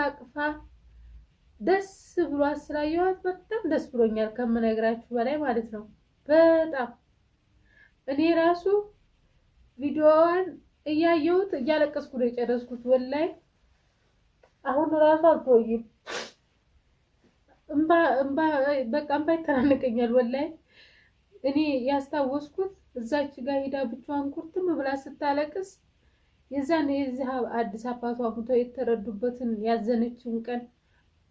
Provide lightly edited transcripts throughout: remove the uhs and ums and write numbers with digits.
አቅፋ ደስ ብሎ ስላየኋት በጣም ደስ ብሎኛል ከምነግራችሁ በላይ ማለት ነው። በጣም እኔ ራሱ ቪዲዮዋን እያየሁት እያለቀስኩ ነው የጨረስኩት። ወላይ አሁን ራሱ አልተወኝም። በቃ እምባ ይተናነቀኛል። ወላይ እኔ ያስታወስኩት እዛች ጋር ሄዳ ብቻዋን ኩርትም ብላ ስታለቅስ የዛን የዚህ አዲስ አባቷ ሙተው የተረዱበትን ያዘነችውን ቀን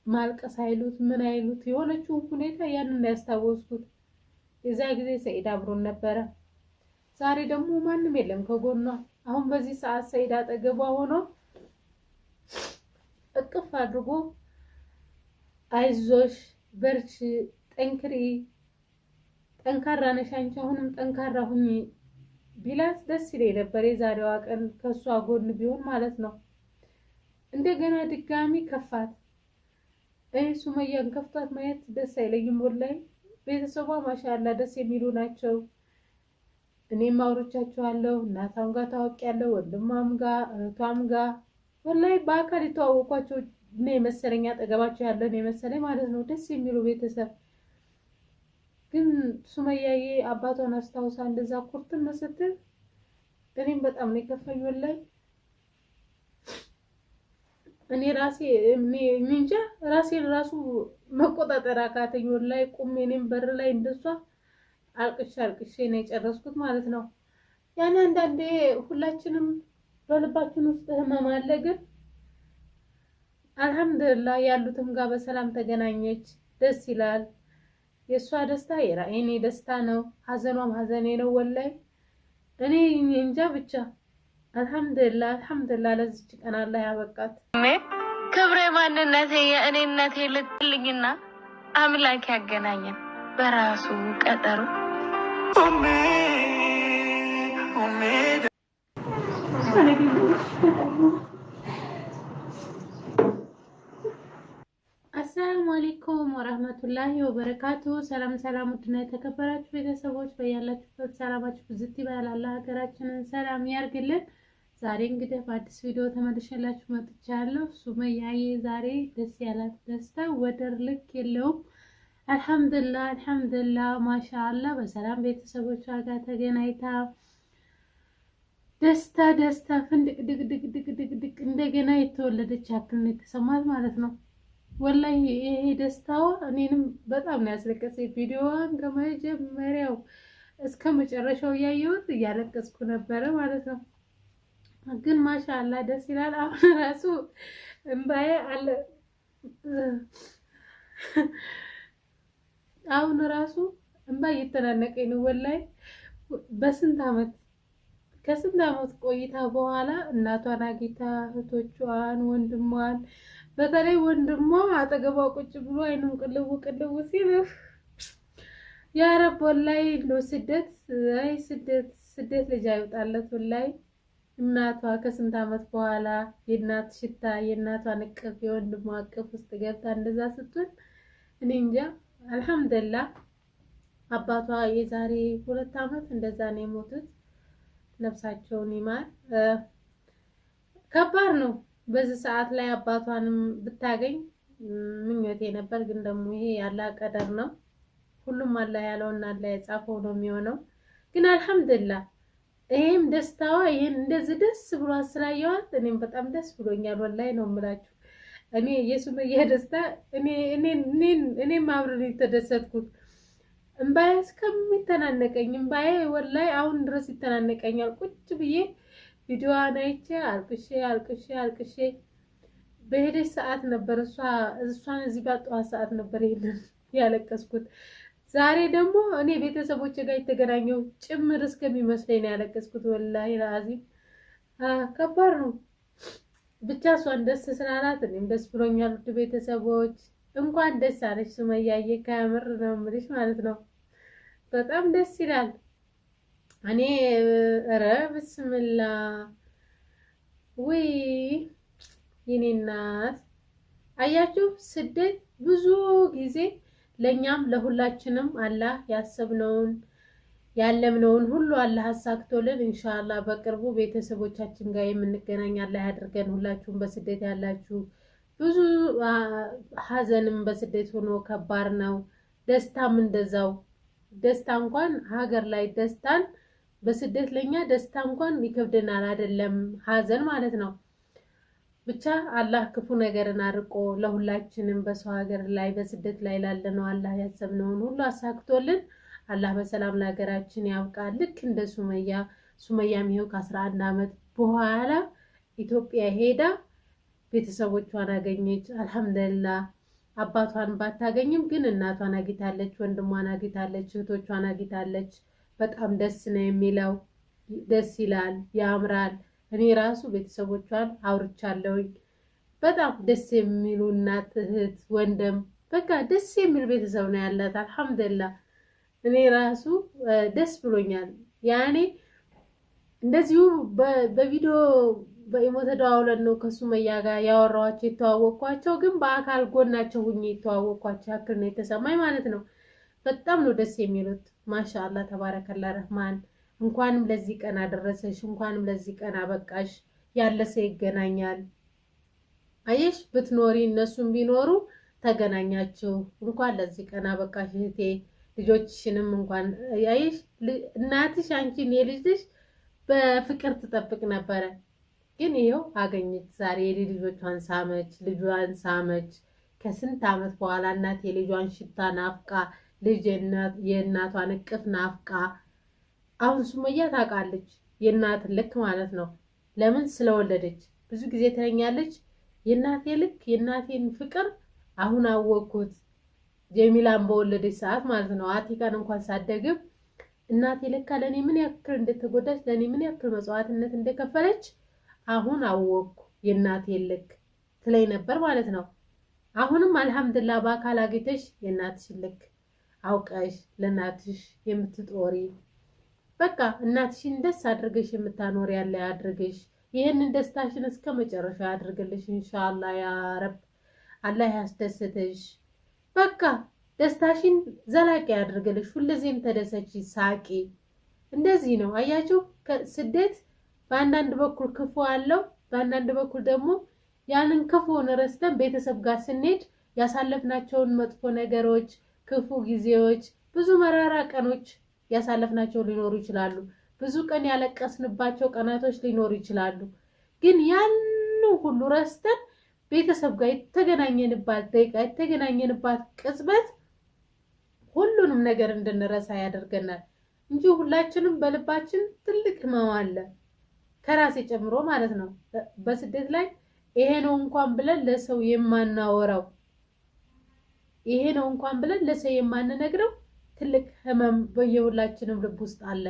ማልቀስ አይሉት ምን አይሉት የሆነችውን ሁኔታ ያንን ያስታወስኩት። የዛ ጊዜ ሰኢድ አብሮን ነበረ። ዛሬ ደግሞ ማንም የለም ከጎኗ። አሁን በዚህ ሰዓት ሰኢድ አጠገቧ ሆኖ እቅፍ አድርጎ አይዞሽ፣ በርቺ፣ ጠንክሪ፣ ጠንካራ ነሽ አንቺ አሁንም ጠንካራ ሁኚ ቢላት ደስ ይለኝ ነበር። የዛሬዋ ቀን ከሷ ጎን ቢሆን ማለት ነው። እንደገና ድጋሚ ከፋት። እኔ ሱመያን ከፍቷት ማየት ደስ አይለኝም ወላይ። ቤተሰቧ ማሻአላ ደስ የሚሉ ናቸው። እኔም አውርቻቸዋለሁ። እናቷም ጋር ታውቂያለሁ፣ ወንድሟም ጋር እህቷም ጋር ወላይ በአካል የተዋወቋቸው ነው የመሰለኝ፣ አጠገባቸው ያለ ነው የመሰለኝ ማለት ነው። ደስ የሚሉ ቤተሰብ ግን ሱመያዬ አባቷን አስታውሳ እንደዛ ኩርትም ስትል እኔም በጣም ነው የከፋኝ ወላይ። እኔ ራሴ እንጃ ራሴን ራሱ መቆጣጠር አቃተኝ ወላይ። ቁሜ እኔም በር ላይ እንደሷ አልቅሼ ነው የጨረስኩት ማለት ነው። ያን አንዳንዴ ሁላችንም በልባችን ውስጥ ህመም አለ። ግን አልሐምዱሊላህ ያሉትም ጋር በሰላም ተገናኘች፣ ደስ ይላል። የሷ ደስታ የኔ ደስታ ነው፣ ሀዘኗም ሀዘኔ ነው ወላይ። እኔ እንጃ ብቻ አልሐምዱሊላህ ለዚች ቀን አላህ ያበቃት። ክብሬ ማንነቴ የእኔነቴ ልትልኝና አምላክ ያገናኘን በራሱ ቀጠሮ። አሰላሙ አለይኩም ወራህመቱላሂ ወበረካቱ። ሰላም ውድና የተከበራችሁ ቤተሰቦች በያላችሁበት ሰላማችሁ ብዝት ይበል። አላህ ሀገራችንን ሰላም ያርግልን። ዛሬ እንግዲህ በአዲስ ቪዲዮ ተመልሼላችሁ መጥቻለሁ። ሱመያዬ ዛሬ ደስ ያላት ደስታ ወደር ልክ የለውም። አልሐምዱሊላህ ማሻአላህ በሰላም ቤተሰቦቿ ጋር ተገናኝታ ደስታ ፍንድቅ ድቅ እንደገና የተወለደች ያክል ነው የተሰማት ማለት ነው። ወላሂ ይሄ ደስታዋ እኔንም በጣም ነው ያስለቀሰኝ። ቪዲዮዋን ከመጀመሪያው እስከ መጨረሻው እያየሁት እያለቀስኩ ነበረ ማለት ነው። ግን ማሻአላ ደስ ይላል። አሁን ራሱ እንባዬ አለ። አሁን ራሱ እንባ እየተናነቀኝ ነው ወላሂ። ከስንት ዓመት ቆይታ በኋላ እናቷን አግኝታ እህቶቿን፣ ወንድሟን በተለይ ወንድሟ አጠገቧ ቁጭ ብሎ አይኑን ቅልው ሲል ያ ረብ ወላሂ ነው ስደት ልጅ አይወጣለት ወላሂ። እናቷ ከስንት ዓመት በኋላ የእናት ሽታ የእናቷን እቅፍ የወንድሟ እቅፍ ውስጥ ገብታ እንደዛ ስትሆን እኔ እንጃ። አልሐምዱሊላህ አባቷ የዛሬ 2 ዓመት እንደዛ ነው የሞቱት። ነፍሳቸውን ይማር። ከባድ ነው በዚህ ሰዓት ላይ አባቷንም ብታገኝ ምኞቴ ነበር። ግን ደግሞ ይሄ ያላህ ቀደር ነው። ሁሉም አላህ ያለውና አላህ የጻፈው ነው የሚሆነው። ግን አልሐምዱሊላህ ይሄም ደስታዋ ይሄን እንደዚህ ደስ ብሎ ስላየዋት እኔም በጣም ደስ ብሎኛል ወላሂ ነው የምላችሁ። እኔ የሱመያ ደስታ እኔም አብረን የተደሰትኩት እምባዬ እስከሚተናነቀኝ እምባዬ ወላሂ አሁን ድረስ ይተናነቀኛል። ቁጭ ብዬ ቪዲዮዋን አይቼ አልቅሼ በሄደች ሰዓት ነበር እሷን እዚህ ባጣኋት ሰዓት ነበር ይሄንን ያለቀስኩት። ዛሬ ደግሞ እኔ ቤተሰቦቼ ጋር የተገናኘው ጭምር እስከሚመስለኝ ነው ያለቀስኩት ወላሂ ለአዚም። ከባድ ነው ብቻ እሷን ደስ ስላላት እኔም ደስ ብሎኛል። ውድ ቤተሰቦች እንኳን ደስ አለሽ ሱመያዬ፣ ከምር ነው የምልሽ ማለት ነው። በጣም ደስ ይላል። እኔ ኧረ ብስምላ ወይ የኔ እናት አያችሁ፣ ስደት ብዙ ጊዜ ለኛም ለሁላችንም አላህ ያሰብነውን ያለምነውን ሁሉ አላህ አሳክቶልን ኢንሻአላህ በቅርቡ ቤተሰቦቻችን ጋር የምንገናኝ አላህ ያድርገን። ሁላችሁም በስደት ያላችሁ ብዙ ሀዘንም በስደት ሆኖ ከባድ ነው ደስታም እንደዛው ደስታ እንኳን ሀገር ላይ ደስታን በስደት ለኛ ደስታ እንኳን ይከብደናል አይደለም ሀዘን ማለት ነው ብቻ አላህ ክፉ ነገርን አርቆ ለሁላችንም በሰው ሀገር ላይ በስደት ላይ ላለነው አላህ ያሰብነውን ሁሉ አሳክቶልን አላህ በሰላም ለሀገራችን ያብቃል ልክ እንደ ሱመያም ይሄው ከ11 አመት በኋላ ኢትዮጵያ ሄዳ ቤተሰቦቿን አገኘች አልহামዱሊላህ አባቷን ባታገኝም ግን እናቷን አግኝታለች ወንድሟን አግኝታለች እህቶቿን አግኝታለች በጣም ደስ ነው የሚለው ደስ ይላል ያምራል እኔ ራሱ ቤተሰቦቿን አውርቻለሁ በጣም ደስ የሚሉ እናት እህት ወንድም በቃ ደስ የሚል ቤተሰብ ነው ያላት አልহামዱሊላህ እኔ ራሱ ደስ ብሎኛል ያኔ እንደዚሁ በቪዲዮ በኢሞ ተደዋውለን ነው ከሱመያ ጋር ያወራዋቸው የተዋወቅኳቸው ግን በአካል ጎናቸው ሁኜ የተዋወቅኳቸው ያክል ነው የተሰማኝ ማለት ነው በጣም ነው ደስ የሚሉት ማሻአላህ ተባረከላ ረህማን እንኳንም ለዚህ ቀን አደረሰሽ እንኳንም ለዚህ ቀን አበቃሽ ያለሰ ይገናኛል አየሽ ብትኖሪ እነሱም ቢኖሩ ተገናኛችሁ እንኳን ለዚህ ቀን አበቃሽ እህቴ ልጆችሽንም እንኳን አየሽ እናትሽ አንቺን የልጅሽ በፍቅር ትጠብቅ ነበር ግን ይሄው አገኘች ዛሬ ልጆቿን ሳመች ልጇን ሳመች ከስንት አመት በኋላ እናት የልጇን ሽታ ናፍቃ ልጅ የእናቷን እቅፍ ናፍቃ አሁን ሱመያ ታውቃለች የእናት ልክ ማለት ነው ለምን ስለወለደች ብዙ ጊዜ ተኛለች የእናቴ ልክ የእናቴን ፍቅር አሁን አወቅኩት ጀሚላን በወለደች ሰዓት ማለት ነው አቲካን እንኳን ሳደግም እናቴ ለካ ለኔ ምን ያክል እንደተጎዳች ለኔ ምን ያክል መስዋዕትነት እንደከፈለች አሁን አወቅኩ የእናቴ ልክ ትለይ ነበር ማለት ነው አሁንም አልহামዱሊላህ በአካል አግኝተሽ የእናትሽ ልክ አውቀሽ ለእናትሽ የምትጦሪ በቃ እናትሽን ደስ አድርገሽ የምታኖር ያለ አድርገሽ ይሄንን ደስታሽን እስከ መጨረሻ አድርግልሽ ኢንሻአላህ ያ ረብ አላህ ያስደስተሽ በቃ ደስታሽን ዘላቂ አድርግልሽ ሁልጊዜም ተደሰቺ ሳቂ እንደዚህ ነው አያችሁ ስደት በአንዳንድ በኩል ክፉ አለው በአንዳንድ በኩል ደግሞ ያንን ክፉን ረስተን ቤተሰብ ጋር ስንሄድ ያሳለፍናቸውን መጥፎ ነገሮች ክፉ ጊዜዎች ብዙ መራራ ቀኖች ያሳለፍናቸው ሊኖሩ ይችላሉ ብዙ ቀን ያለቀስንባቸው ቀናቶች ሊኖሩ ይችላሉ ግን ያን ሁሉ ረስተን ቤተሰብ ጋር የተገናኘንባት ደቂቃ የተገናኘንባት ቅጽበት ሁሉንም ነገር እንድንረሳ ያደርገናል እንጂ ሁላችንም በልባችን ትልቅ ህመም አለ ከራሴ ጨምሮ ማለት ነው በስደት ላይ ይሄ ነው እንኳን ብለን ለሰው የማናወራው ይሄ ነው እንኳን ብለን ለሰው የማንነግረው ትልቅ ህመም በየሁላችንም ልብ ውስጥ አለ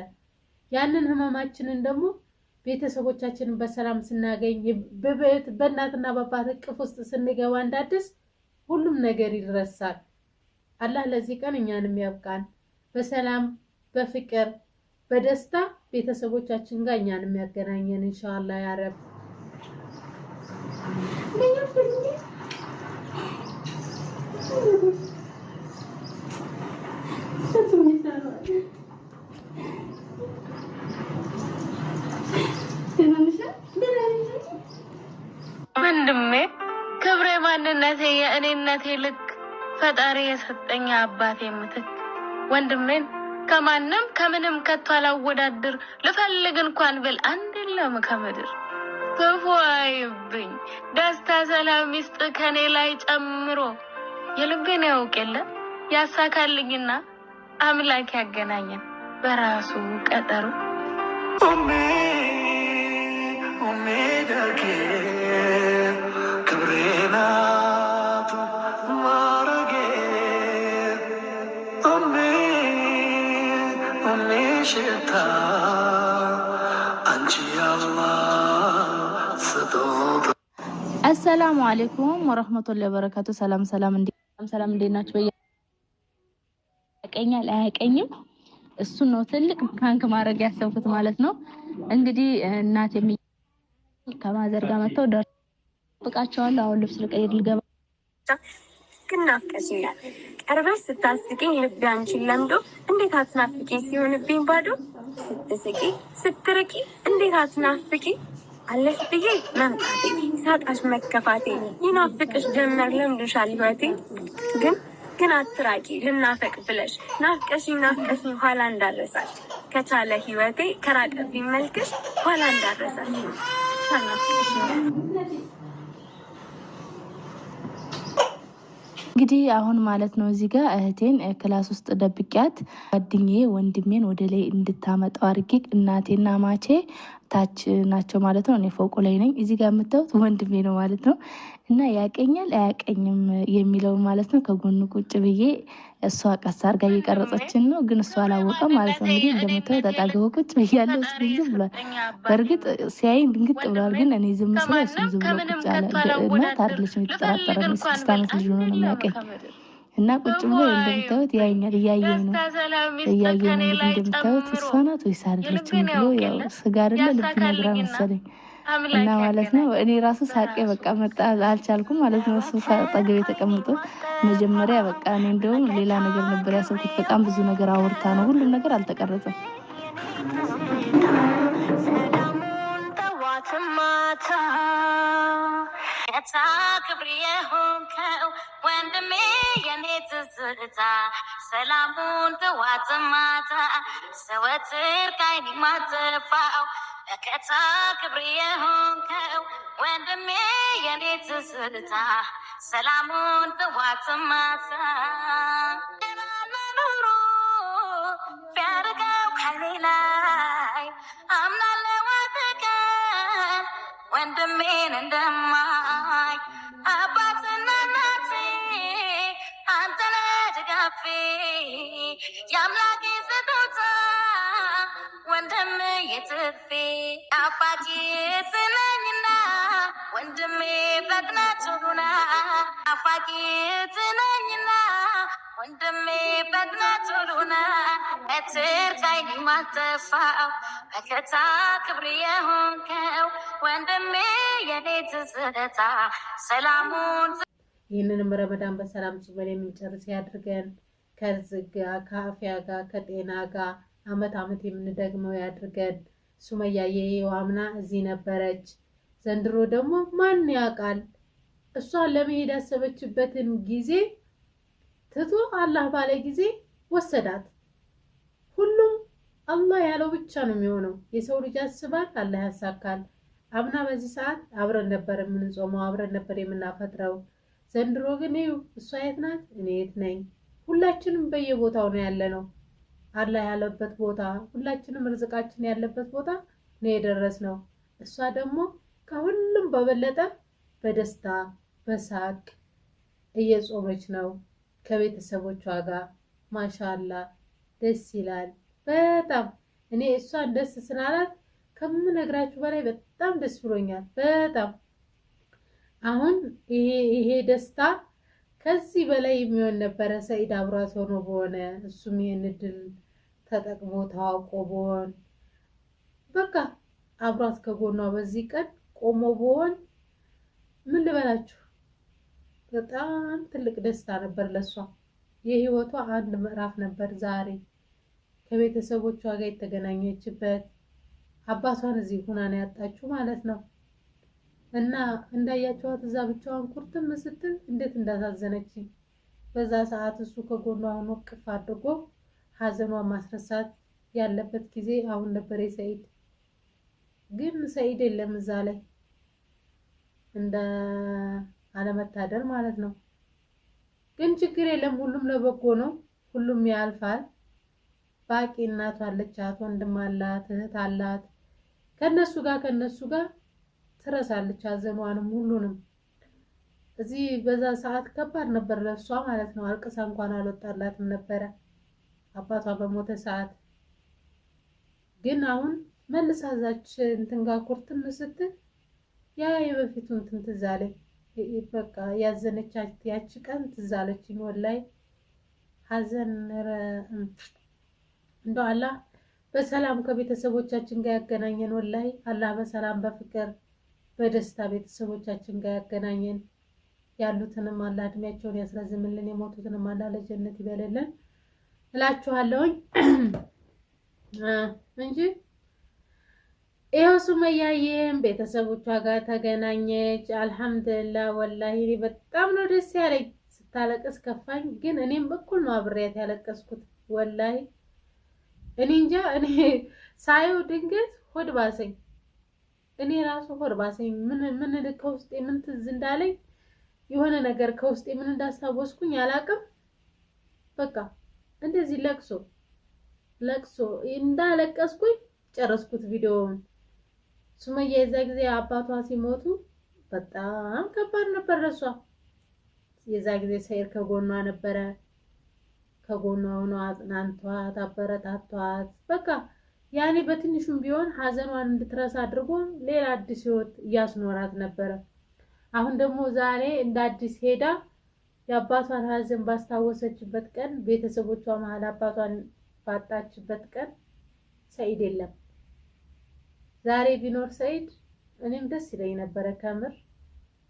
ያንን ህመማችንን ደግሞ ቤተሰቦቻችንን በሰላም ስናገኝ በእናትና በአባት እቅፍ ውስጥ ስንገባ እንዳድስ ሁሉም ነገር ይረሳል አላህ ለዚህ ቀን እኛንም ያብቃን በሰላም በፍቅር በደስታ ቤተሰቦቻችን ጋር እኛንም ያገናኘን ኢንሻአላህ ያ ረብ ወንድሜ ክብሬ ማንነቴ የእኔነቴ ልክ ፈጣሪ የሰጠኝ አባቴ ምትክ ወንድሜን ከማንም ከምንም ከቶ አላወዳድር ልፈልግ እንኳን ብል አንድ የለም ከምድር ክፉ አይብኝ ደስታ ሰላም ይስጥ ከኔ ላይ ጨምሮ የልቤን ያውቅ የለ ያሳካልኝና አምላክ ያገናኘን በራሱ ቀጠሮ ደጌ ክብሬናት ማረጌ ሽታ አንቺ ያላህ ስጦታ አሰላሙ አለይኩም ወራህመቱላሂ ወበረካቱ ሰላም እንዴት ናችሁ በየቀኛል አያቀኝም እሱ ነው ትልቅ ፕራንክ ማድረግ ያሰብኩት ማለት ነው እንግዲህ እናት ከማዘር ጋር መተው ደርቃቸዋለሁ አሁን ልብስ ልቀይር ልገባ ግን ናፍቀሽኛል ቀርበሽ ስታስቂኝ ልቤ አንቺን ለምዶ እንዴት አትናፍቂ ሲሆንብኝ ባዶ ስትስቂ ስትርቂ እንዴት አትናፍቂ አለሽ ብዬ መምጣቴ ሳጣሽ መከፋቴ ይናፍቅሽ ጀመር ለምድሻል ህይወቴ ግን አትራቂ ልናፈቅ ብለሽ ናፍቀሽኝ ኋላ እንዳረሳሽ ከቻለ ህይወቴ ከራቀብኝ መልክሽ ኋላ እንዳረሳሽ ናፍቀሽ እንግዲህ አሁን ማለት ነው እዚህ ጋር እህቴን ክላስ ውስጥ ደብቂያት ጓደኛዬ ወንድሜን ወደ ላይ እንድታመጣው አድርጌ እናቴና ማቼ ታች ናቸው ማለት ነው። እኔ ፎቁ ላይ ነኝ። እዚህ ጋር የምታዩት ወንድሜ ነው ማለት ነው። እና ያቀኛል አያቀኝም የሚለው ማለት ነው። ከጎኑ ቁጭ ብዬ እሷ ቀስ አድርጋ እየቀረጸችን ነው፣ ግን እሷ አላወቀም ማለት ነው። እንግዲህ እንደምታዩት ተጣገበ ቁጭ ብያለሁ። እሱ ዝም ብሏል። በእርግጥ ሲያይኝ ድንግጥ ብሏል፣ ግን እኔ ዝም ስለ እሱም ዝም ብሎ ቁጭ አለ። እናት አይደለች የምትጠራጠረኝ፣ 6 ዓመት ልጅ ሆኖ ነው የሚያውቀኝ። እና ቁጭ ብሎ እንደምታዩት ያየኛል፣ እያየኝ ነው እንግዲህ እንደምታዩት እሷ ናት ወይስ አይደለችም ብሎ ያው ስጋ አይደለ ልብ ነግራ መሰለኝ። እና ማለት ነው እኔ ራሱ ሳቄ በቃ መጣ አልቻልኩም ማለት ነው። እሱ አጠገቤ ተቀምጦ መጀመሪያ በቃ እኔ እንደውም ሌላ ነገር ነበር ያሰብኩት። በጣም ብዙ ነገር አውርታ ነው፣ ሁሉም ነገር አልተቀረጸም። ወንድሜ የኔ ትዝታ ሰላሙን ተዋት ማታ ዘወትር ካይኒ ማጠፋው ለከታ ክብሬ የሆንከው ወንድሜ የኔ ትዝታ ሰላሙን ተዋት ማታ ኑሮ ቢያርገው ከኔ ላይ አምናለው አጥቀን ወንድሜን እንደማይ አባትና እናቴ አንተነ ድጋፌ የአምላኬ ስጦታ ወንድም የትፌ አባቴ ትነኝና ወንድሜ በቅናቱና አባቴ ትነኝና ወንድሜ በቅናቱና እትር ካይኒ ማጠፋው በከታ ክብሬ የሆንከው ወንድሜ የኔ ትዝታ ሰላሙን። ይህንንም ረመዳን በሰላም ጾመን የምንጨርስ ያድርገን። ከርዝቅ ጋር ከአፍያ ጋር ከጤና ጋር አመት የምንደግመው ያድርገን። ሱመያዬ አምና እዚህ ነበረች፣ ዘንድሮ ደግሞ ማን ያውቃል? እሷ ለመሄድ ያሰበችበትን ጊዜ ትቶ አላህ ባለ ጊዜ ወሰዳት። ሁሉም አላህ ያለው ብቻ ነው የሚሆነው። የሰው ልጅ ያስባል፣ አላህ ያሳካል። አምና በዚህ ሰዓት አብረን ነበር የምንጾመው፣ አብረን ነበር የምናፈጥረው። ዘንድሮ ግን ይኸው እሷ የት ናት? እኔ የት ነኝ? ሁላችንም በየቦታው ነው ያለነው። አላህ ያለበት ቦታ፣ ሁላችንም ርዝቃችን ያለበት ቦታ ነው የደረስነው። እሷ ደግሞ ከሁሉም በበለጠ በደስታ በሳቅ እየጾመች ነው ከቤተሰቦቿ ጋር። ማሻአላ ደስ ይላል በጣም። እኔ እሷን ደስ ስላላት ከምነግራችሁ በላይ በጣም ደስ ብሎኛል በጣም። አሁን ይሄ ደስታ ከዚህ በላይ የሚሆን ነበረ። ሰኢድ አብሯት ሆኖ በሆነ እሱም ይሄን እድል ተጠቅሞ ታውቆ በሆን በቃ አብሯት ከጎኗ በዚህ ቀን ቆሞ በሆን ምን ልበላችሁ፣ በጣም ትልቅ ደስታ ነበር ለሷ። የህይወቷ አንድ ምዕራፍ ነበር ዛሬ ከቤተሰቦቿ ጋር የተገናኘችበት። አባቷን እዚህ ሁና ነው ያጣችው ማለት ነው። እና እንዳያቸዋት እዛ ብቻዋን ኩርትም ስትል እንዴት እንዳሳዘነችኝ በዛ ሰዓት እሱ ከጎኗ ሆኖ ቅፍ አድርጎ ሀዘኗን ማስረሳት ያለበት ጊዜ አሁን ነበር የሰኢድ። ግን ሰኢድ የለም እዛ ላይ እንደ አለመታደር ማለት ነው። ግን ችግር የለም፣ ሁሉም ለበጎ ነው፣ ሁሉም ያልፋል። ባቂ እናቷ አለቻት፣ ወንድም አላት፣ እህት አላት። ከነሱ ጋር ትረሳለች ሀዘኗንም ሁሉንም። እዚህ በዛ ሰዓት ከባድ ነበር ለሷ ማለት ነው። አልቅሳ እንኳን አልወጣላትም ነበረ አባቷ በሞተ ሰዓት። ግን አሁን መልሳ እዛች እንትን ጋር ኩርትም ስትል ያ የበፊቱ እንትን ትዝ አለኝ። በቃ ያዘነቻት ያቺ ቀን ትዝ አለችኝ ወላሂ። ሀዘን እንደው አላህ በሰላም ከቤተሰቦቻችን ጋር ያገናኘን። ወላሂ አላህ በሰላም በፍቅር በደስታ ቤተሰቦቻችን ጋር ያገናኘን። ያሉትንም አላህ እድሜያቸውን ያስረዝምልን፣ የሞቱትንም አላህ ለጀነት ይበልልን እላችኋለሁኝ እንጂ ይኸው ሱመያዬም ቤተሰቦቿ ጋር ተገናኘች። አልሐምዱሊላህ ወላሂ በጣም ነው ደስ ያለኝ። ስታለቅስ ከፋኝ፣ ግን እኔም እኩል ነው አብሬያት ያለቀስኩት። ወላሂ እኔ እንጃ፣ እኔ ሳየው ድንገት ሆድ ባሰኝ። እኔ ራሱ ሆድ ባሰኝ። ምን ከውስጤ ምን ትዝ እንዳለኝ የሆነ ነገር ከውስጤ ምን እንዳስታወስኩኝ አላቅም። በቃ እንደዚህ ለቅሶ እንዳለቀስኩኝ ጨረስኩት ቪዲዮውን። ሱመያ የዛ ጊዜ አባቷ ሲሞቱ በጣም ከባድ ነበር ለሷ። የዛ ጊዜ ሰይር ከጎኗ ነበረ። ከጎኗ ሆኖ አጽናንቷት አበረታቷት። በቃ ያኔ በትንሹም ቢሆን ሀዘኗን እንድትረሳ አድርጎ ሌላ አዲስ ህይወት እያስኖራት ነበረ። አሁን ደግሞ ዛሬ እንደ አዲስ ሄዳ የአባቷን ሀዘን ባስታወሰችበት ቀን፣ ቤተሰቦቿ መሀል አባቷን ባጣችበት ቀን ሰኢድ የለም። ዛሬ ቢኖር ሰኢድ እኔም ደስ ይለኝ ነበረ። ከምር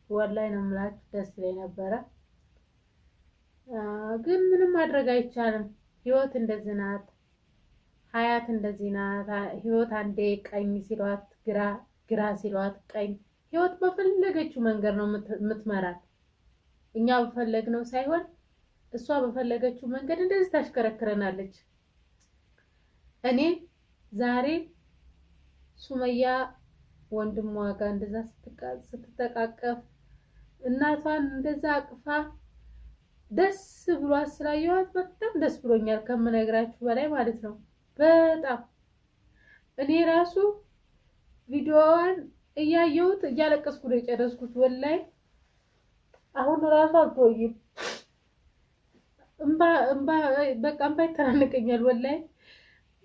ወላሂ ነው የምላችሁ ደስ ይለኝ ነበረ። ግን ምንም ማድረግ አይቻልም። ህይወት እንደዚህ ናት። ሀያት እንደዚህ ናት። ህይወት አንዴ ቀኝ ሲሏት ግራ፣ ግራ ሲሏት ቀኝ። ህይወት በፈለገችው መንገድ ነው የምትመራል። እኛ በፈለግነው ሳይሆን እሷ በፈለገችው መንገድ እንደዚህ ታሽከረክረናለች። እኔ ዛሬ ሱመያ ወንድሟ ጋር እንደዛ ስትተቃቀፍ እናቷን እንደዛ አቅፋ ደስ ብሏት ስላየኋት በጣም ደስ ብሎኛል፣ ከምነግራችሁ በላይ ማለት ነው። በጣም እኔ ራሱ ቪዲዮዋን እያየሁት እያለቀስኩ ነው የጨረስኩት። ወላሂ አሁን ራሱ አልተወኝም። በቃ እምባ ይተናነቀኛል። ወላሂ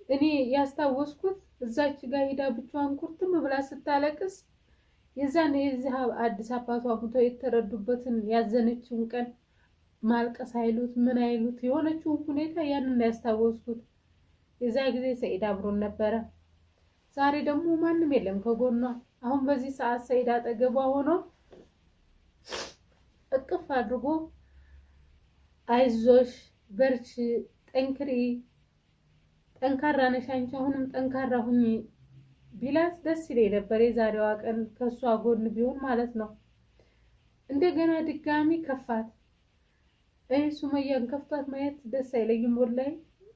እኔ ያስታወስኩት እዛች ጋር ሄዳ ብቻዋን ኩርትም ብላ ስታለቅስ የዛን የዚህ አዲስ አባቷ ሙቶ የተረዱበትን ያዘነችውን ቀን ማልቀስ አይሉት ምን አይሉት የሆነችውን ሁኔታ ያንን ያስታወስኩት። የዛ ጊዜ ሰኢድ አብሮን ነበረ። ዛሬ ደግሞ ማንም የለም ከጎኗ። አሁን በዚህ ሰዓት ሰኢድ አጠገቧ ሆኖ እቅፍ አድርጎ አይዞሽ፣ በርቺ፣ ጠንክሪ፣ ጠንካራ ነሽ አንቺ አሁንም ጠንካራ ሁኚ ቢላት ደስ ይለኝ ነበር። የዛሬዋ ቀን ከሷ ጎን ቢሆን ማለት ነው። እንደገና ድጋሚ ከፋት። እኔ ሱመያን ከፍቷት ማየት ደስ አይለኝም ወላሂ።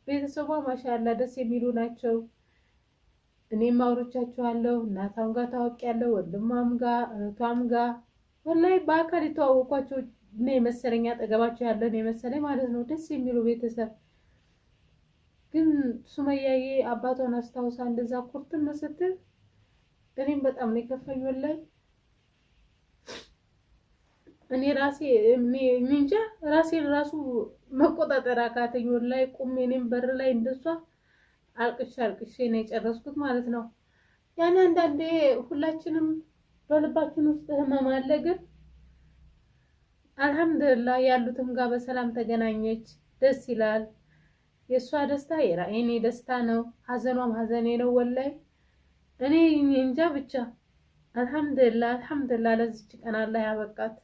ቤተሰቧ ማሻአላ ደስ የሚሉ ናቸው። እኔም አውሮቻቸዋለሁ። እናቷም ጋር ታውቂያለሁ፣ ወንድሟም ጋር እህቷም ጋር ወላሂ በአካል የተዋወቋቸው ነው የመሰለኝ፣ አጠገባቸው ያለ ነው የመሰለኝ ማለት ነው። ደስ የሚሉ ቤተሰብ። ግን ሱመያዬ አባቷን አስታውሳ እንደዛ ኩርትም ስትል እኔም በጣም ነው የከፋኝ ወላሂ። እኔ ራሴ እንጃ ራሴን ራሱ መቆጣጠር አቃተኝ ወላሂ። ቁሜ እኔም በር ላይ እንደሷ አልቅሼ ነው የጨረስኩት ማለት ነው። ያን አንዳንዴ ሁላችንም በልባችን ውስጥ ህመም አለ። ግን አልሐምዱሊላህ ያሉትም ጋር በሰላም ተገናኘች። ደስ ይላል። የእሷ ደስታ የኔ ደስታ ነው፣ ሀዘኗም ሀዘኔ ነው ወላሂ። እኔ እንጃ ብቻ አልሐምዱሊላህ ለዚች ቀን አላህ ያበቃት።